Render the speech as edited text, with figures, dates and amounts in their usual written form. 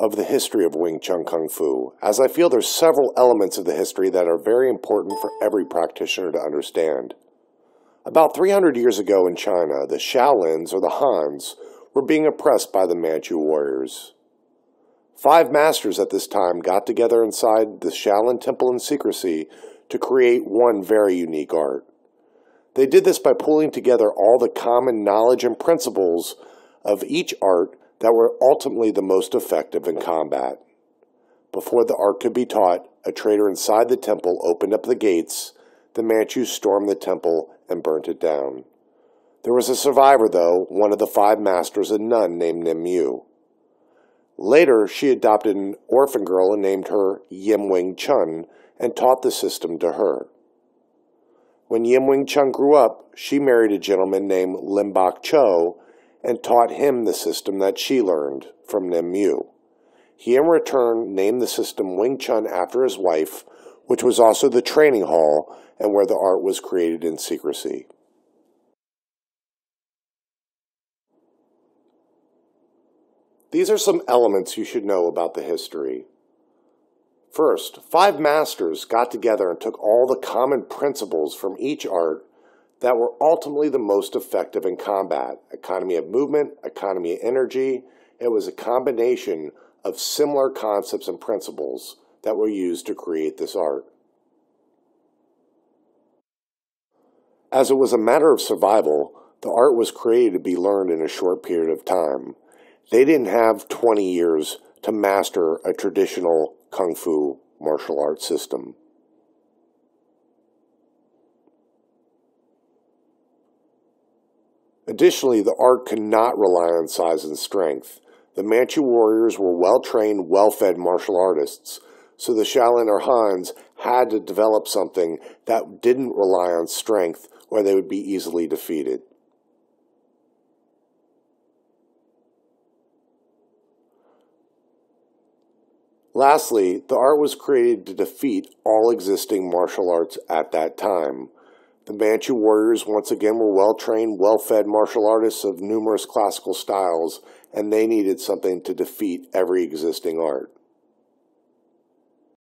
of the history of Wing Chun Kung Fu, as I feel there's several elements of the history that are very important for every practitioner to understand. About 300 years ago in China, the Shaolins, or the Hans, were being oppressed by the Manchu warriors. 5 masters at this time got together inside the Shaolin Temple in secrecy to create one very unique art. They did this by pulling together all the common knowledge and principles of each art that were ultimately the most effective in combat. Before the art could be taught, a traitor inside the temple opened up the gates, the Manchus stormed the temple and burnt it down. There was a survivor, though, one of the 5 masters, a nun named Nim. Later, she adopted an orphan girl and named her Yim Wing Chun and taught the system to her. When Yim Wing Chun grew up, she married a gentleman named Lim Bok Cho and taught him the system that she learned from Nim. He in return named the system Wing Chun after his wife, which was also the training hall and where the art was created in secrecy. These are some elements you should know about the history. First, 5 masters got together and took all the common principles from each art that were ultimately the most effective in combat. Economy of movement, economy of energy. It was a combination of similar concepts and principles that were used to create this art. As it was a matter of survival, the art was created to be learned in a short period of time. They didn't have 20 years to master a traditional Kung Fu martial arts system. Additionally, the art could not rely on size and strength. The Manchu warriors were well-trained, well-fed martial artists, so the Shaolin or Hans had to develop something that didn't rely on strength or they would be easily defeated. Lastly, the art was created to defeat all existing martial arts at that time. The Manchu warriors once again were well-trained, well-fed martial artists of numerous classical styles, and they needed something to defeat every existing art.